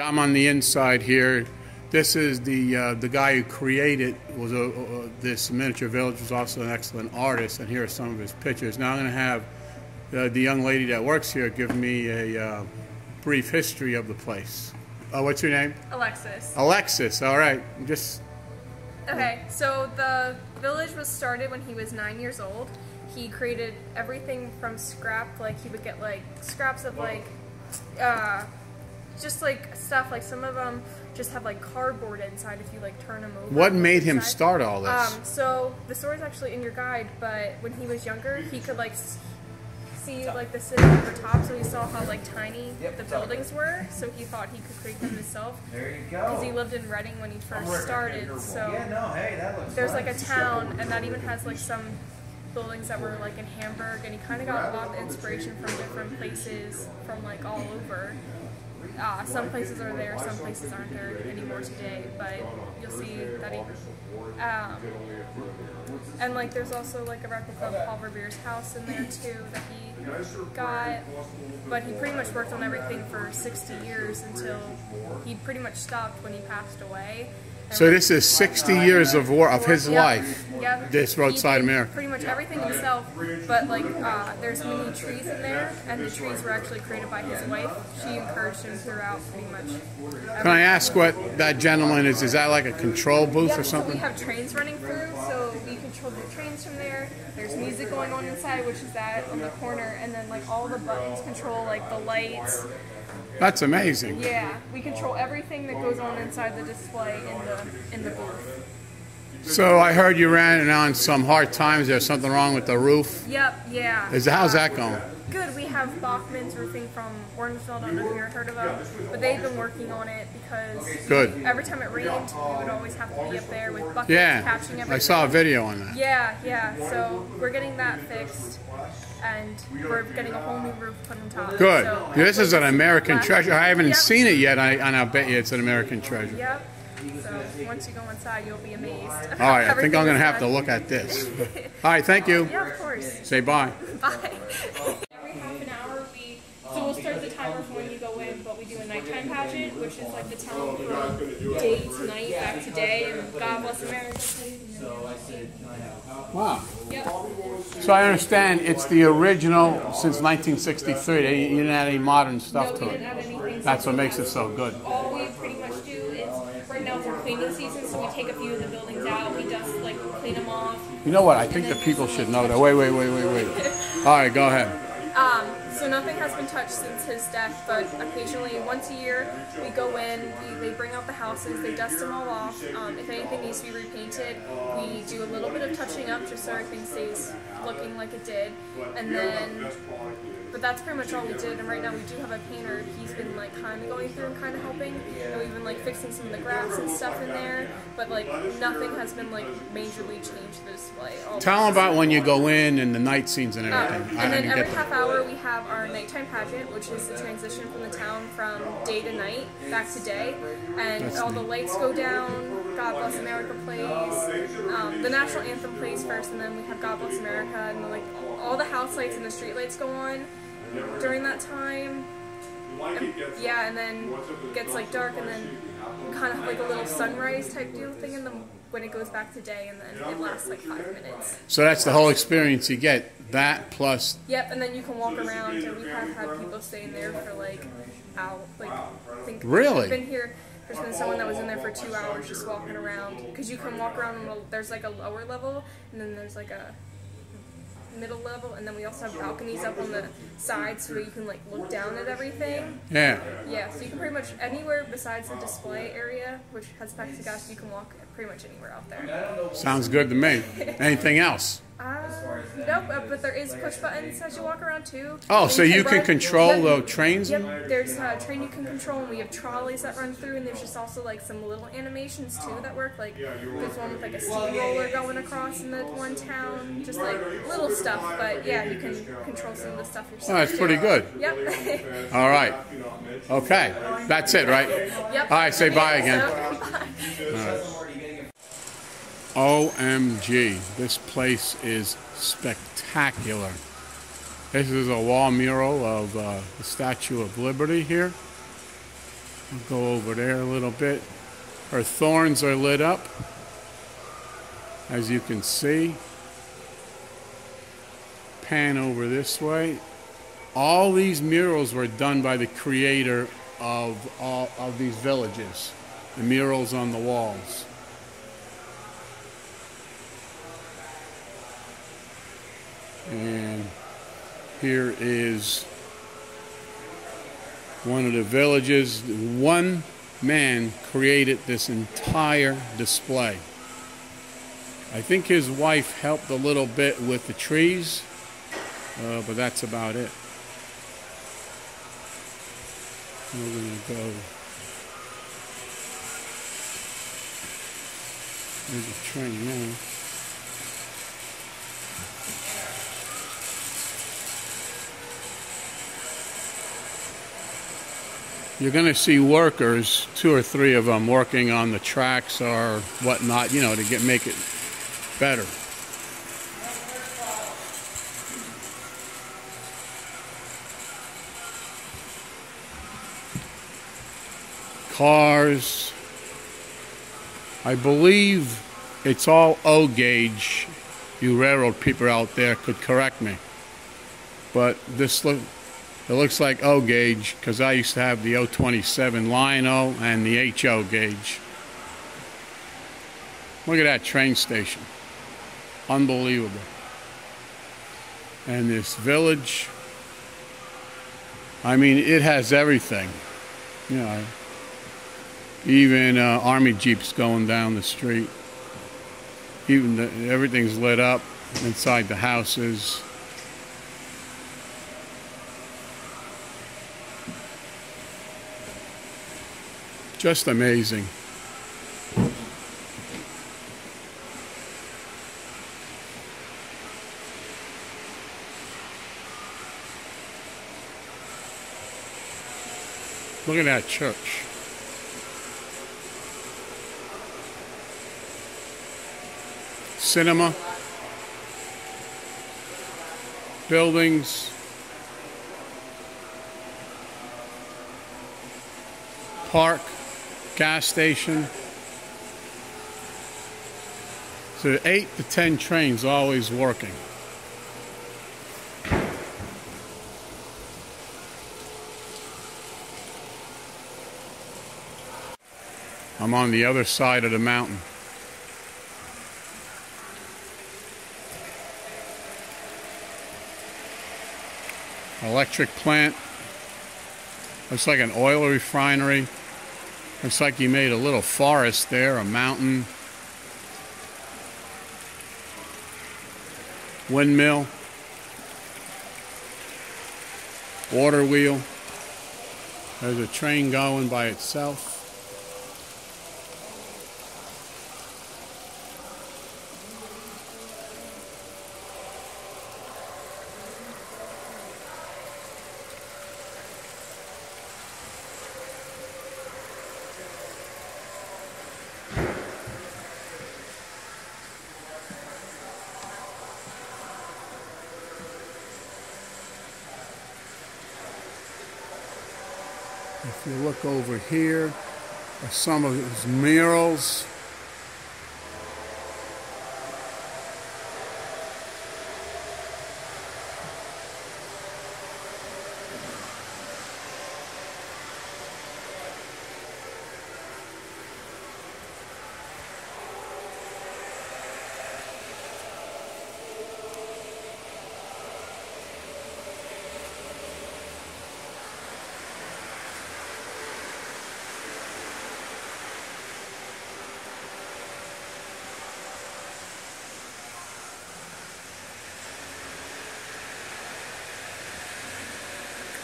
I'm on the inside here. This is the guy who created this miniature village. Was also an excellent artist, and here are some of his pictures. Now I'm going to have the young lady that works here give me a brief history of the place. What's your name? Alexis. Alexis. All right. Okay. So the village was started when he was 9 years old. He created everything from scrap. Like he would get like scraps of like. Just like stuff, like some of them just have like cardboard inside if you like turn them over. What made him start all this? So the story's actually in your guide, but when he was younger, he could like see like the city over top, so he saw how like tiny the buildings were, so he thought he could create them himself. There you go. Because he lived in Reading when he first started, so there's like a town, and that even has like some buildings that were like in Hamburg, and he kind of got a lot of inspiration from different places from like all over. Some places are there, some places aren't there anymore today, but you'll see that he, and like there's also like a replica of Paul Revere's house in there too that he got, but he pretty much worked on everything for 60 years until he pretty much stopped when he passed away. So this is 60 years of war of his life. Yep. This Roadside America. Pretty much everything himself, but like there's many trees in there, and the trees were actually created by his wife. She encouraged him throughout pretty much everything. Can I ask what that gentleman is? Is that like a control booth or something? So we have trains running through, so we control the trains from there. There's music going on inside, which is that on the corner, and then like all the buttons control like the lights. That's amazing. Yeah, we control everything that goes on inside the display in the booth. So I heard you ran on some hard times. There's something wrong with the roof. Yep, yeah. How's that going? Good. We have Bachman's Roofing from Orangeville. I don't know if you've heard of them, but they've been working on it because every time it rained, we would always have to be up there with buckets catching everything. I saw a video on that. Yeah. So we're getting that fixed, and we're getting a whole new roof put on top. Good. So This is an American treasure. I haven't seen it yet, and I'll bet you it's an American treasure. Yep. So once you go inside, you'll be amazed. All right, I think I'm going to have to look at this. All right, thank you. Yeah, of course. Say bye. Bye. Every half an hour, we'll start the timer from when you go in, but we do a nighttime pageant, which is like the town from day to night, back to day, and God Bless America. Wow. Yep. So I understand it's the original since 1963. You didn't add any modern stuff to We didn't add anything. That's what makes it so good. All we pretty much do is, right now it's our cleaning season, so we take a few of the buildings out, we just like clean them off. You know what? I think the people should know that. Wait. All right, go ahead. So nothing has been touched since his death, but occasionally, once a year, we go in, they bring out the houses, they dust them all off. If anything needs to be repainted, we do a little bit of touching up just so everything stays looking like it did. And then, but that's pretty much all we did. And right now we do have a painter. He's been like kind of going through and kind of helping. And we've been like fixing some of the grass and stuff in there. But like nothing has been like majorly changed to the display. Tell them about when you go in and the night scenes and everything. And then every half hour we have our nighttime pageant, which is the transition from the town from day to night, back to day. And all the lights go down, God Bless America plays, the national anthem plays first, and then we have God Bless America, and like all the house lights and the street lights go on during that time. And then it gets like dark, and then kind of have like a little sunrise type deal thing in the when it goes back to day, and then it lasts like 5 minutes. So that's the whole experience you get. That plus. Yep, and then you can walk around, and we have had people staying there for like I think really? Been here. There's been someone that was in there for 2 hours just walking around, because you can walk around. There's like a lower level, and then there's like a middle level, and then we also have balconies up on the side so you can like look down at everything. Yeah, so you can pretty much anywhere besides the display area, which has plexiglass, you can walk pretty much anywhere out there. Sounds good to me. Anything else? Nope, but there is push buttons as you walk around too. Oh, so you can control the trains? Yep, there's a train you can control, and we have trolleys that run through, and there's just also like some little animations too that work. Like there's one with like a steamroller going across in the one town, just like little stuff. But yeah, you can control some of the stuff yourself. Oh, that's pretty good. Yep. All right. Okay, that's it, right? Yep. All right, say bye again. Bye. All right. OMG, this place is spectacular. This is a wall mural of the Statue of Liberty here. I'll go over there a little bit. Her thorns are lit up, as you can see. Pan over this way. All these murals were done by the creator of all of these villages. The murals on the walls. And here is one of the villages. One man created this entire display. I think his wife helped a little bit with the trees, but that's about it. We're going to go. There's a train now. You're going to see workers, 2 or 3 of them, working on the tracks or whatnot, you know, to make it better. Cars. I believe it's all O gauge. You railroad people out there could correct me. But it looks like O gauge because I used to have the O27 Lino and the HO gauge. Look at that train station. Unbelievable. And this village, I mean, it has everything. You know, even army jeeps going down the street. Even everything's lit up inside the houses. Just amazing. Look at that church. Cinema. Buildings. Park. Gas station. So 8 to 10 trains always working. I'm on the other side of the mountain. Electric plant. Looks like an oil refinery. Looks like you made a little forest there, a mountain. Windmill. Water wheel. There's a train going by itself. If you look over here, are some of his murals.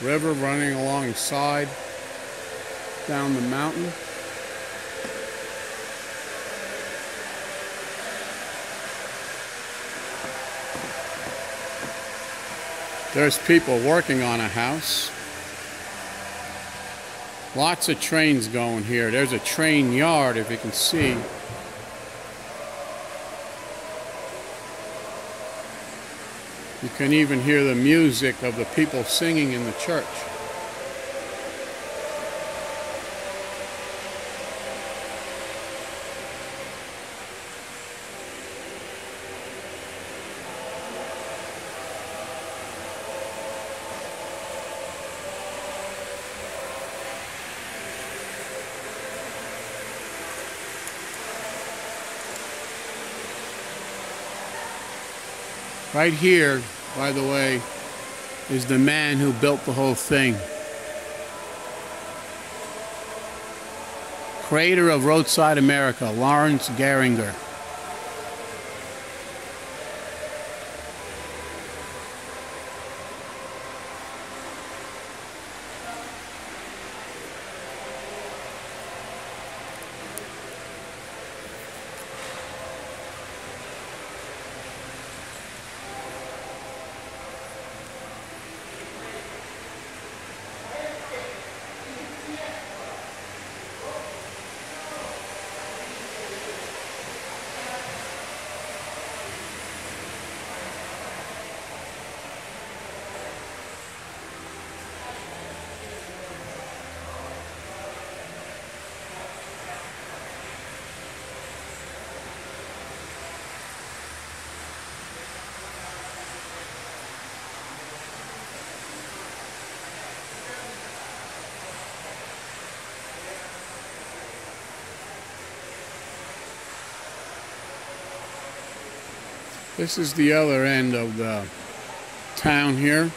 River running alongside down the mountain. There's people working on a house. Lots of trains going here. There's a train yard, if you can see. You can even hear the music of the people singing in the church. Right here, by the way, is the man who built the whole thing. Creator of Roadside America, Lawrence Gehringer. This is the other end of the town here.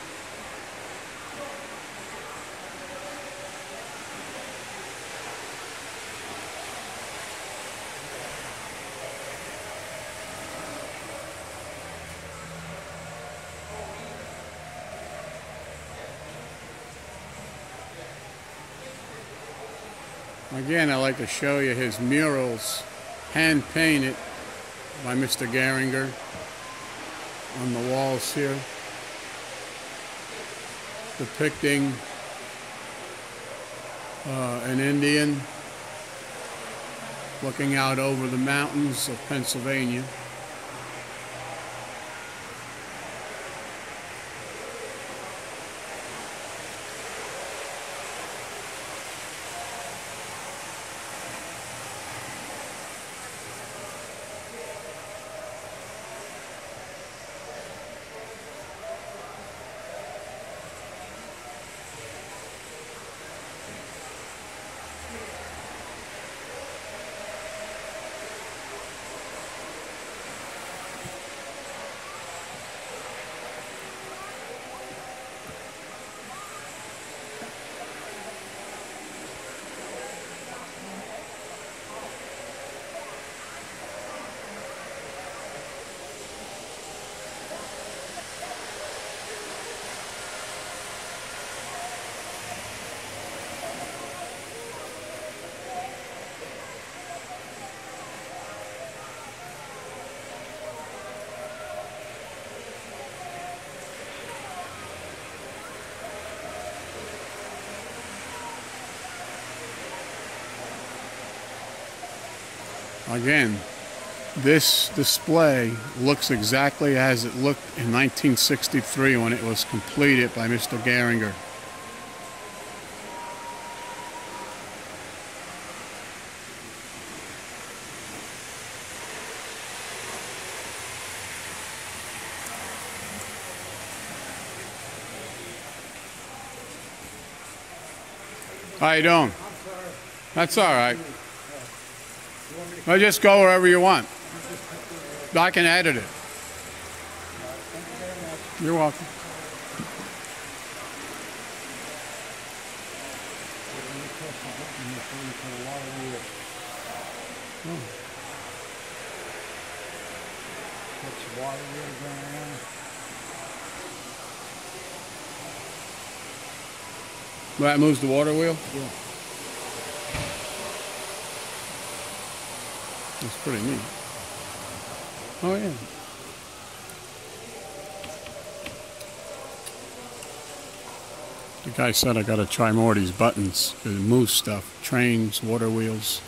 Again, I like to show you his murals, hand painted by Mr. Gehringer on the walls here, depicting an Indian looking out over the mountains of Pennsylvania. Again, this display looks exactly as it looked in 1963 when it was completed by Mr. Gehringer. How you doing? That's all right. Well, just go wherever you want. I can edit it. You're welcome. Well, that moves the water wheel? Yeah. That's pretty neat. Oh, yeah. The guy said I gotta try more of these buttons. It moves stuff. Trains, water wheels.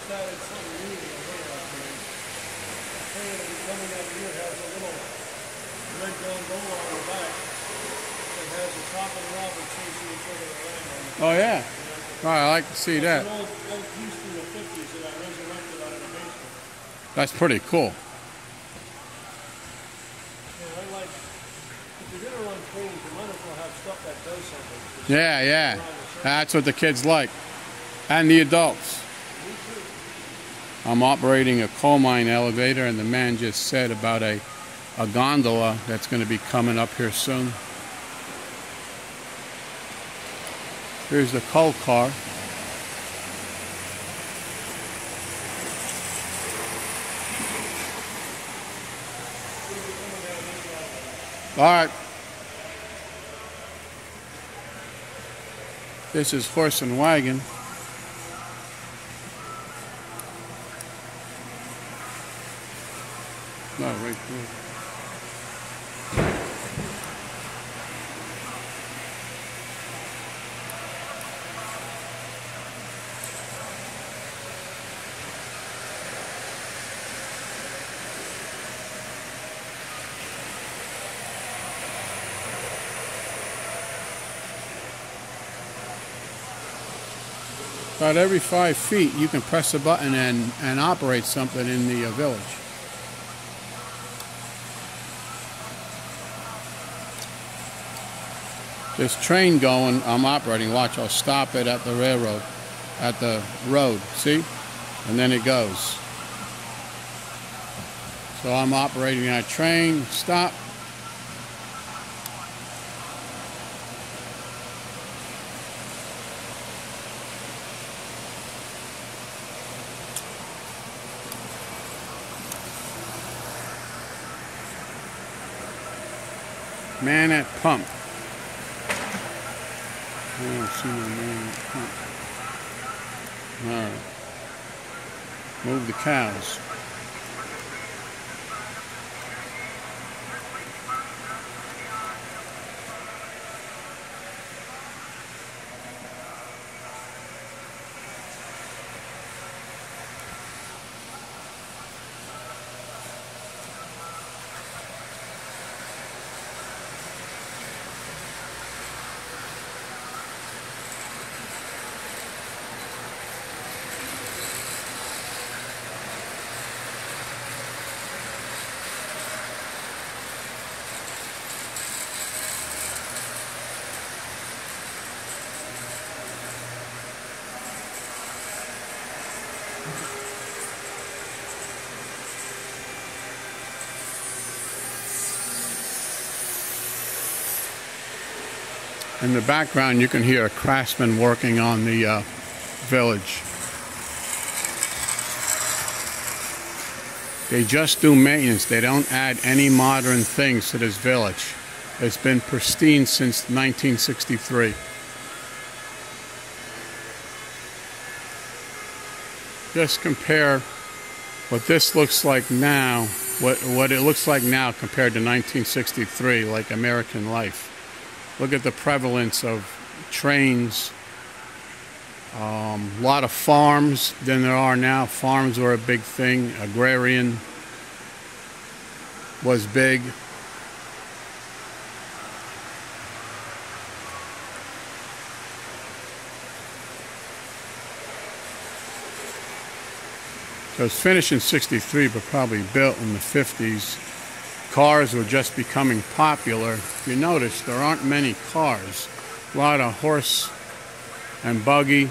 started something new in the way out there. The train will be coming out here has a little red gondola on the back that has the top and Robin chasing each other around. Oh, yeah. Oh, I like to see that. It's an old piece from the 50s that I resurrected out of the basement. That's pretty cool. Yeah, I like, if you're going to run trains, you might as well have stuff that does something. Yeah, yeah. That's what the kids like. And the adults. I'm operating a coal mine elevator, and the man just said about a gondola that's going to be coming up here soon. Here's the coal car. All right. This is horse and wagon. No, right there. About every 5 feet, you can press a button and operate something in the village. This train going, I'm operating. Watch, I'll stop it at the railroad, at the road, see? And then it goes. So I'm operating that train, stop. Man at pump. I don't see no man at pump. Alright. Move the cows. In the background, you can hear a craftsman working on the village. They just do maintenance. They don't add any modern things to this village. It's been pristine since 1963. Just compare what this looks like now, what it looks like now compared to 1963, like American life. Look at the prevalence of trains, a lot of farms than there are now. Farms were a big thing. Agrarian was big. So it was finished in '63, but probably built in the '50s. Cars were just becoming popular. If you notice, there aren't many cars. A lot of horse and buggy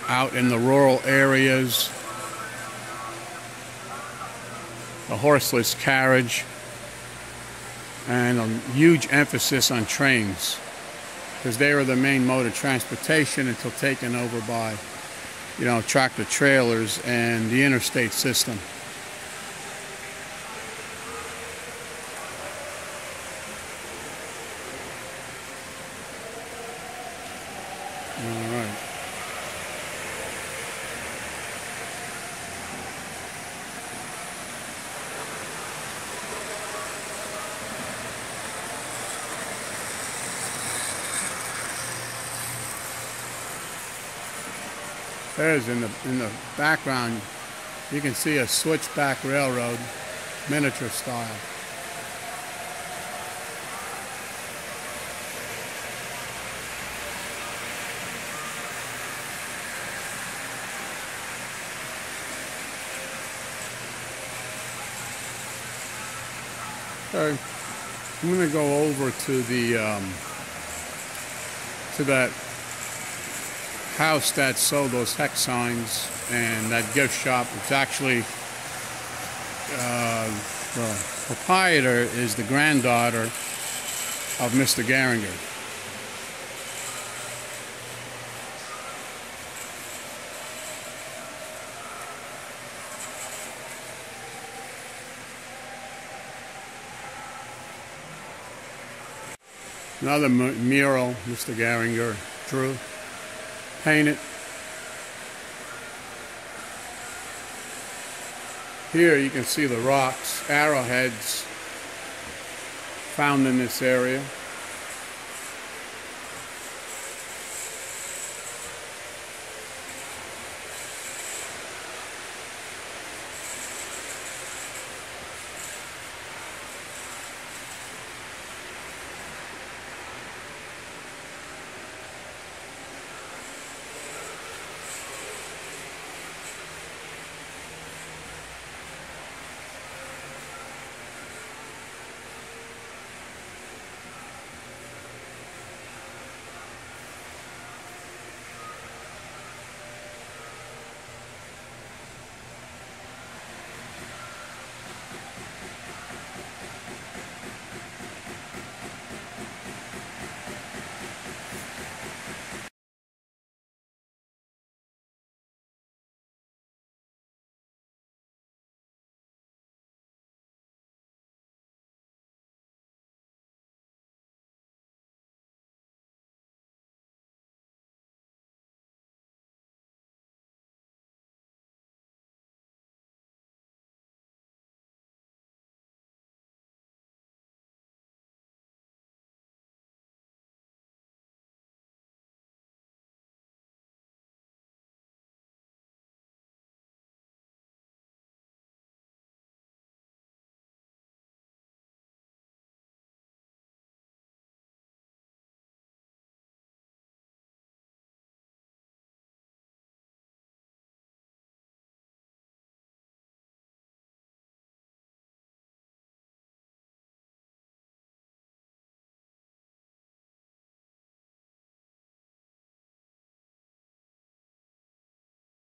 out in the rural areas. A horseless carriage. And a huge emphasis on trains, because they were the main mode of transportation until taken over by, you know, tractor trailers and the interstate system. All right. There's in the background, you can see a switchback railroad, miniature style. Okay, I'm going to go over to the to that house that sold those hex signs and that gift shop. It's actually the proprietor is the granddaughter of Mr. Garinger. Another mural Mr. Garinger drew, painted. Here you can see the rocks, arrowheads found in this area.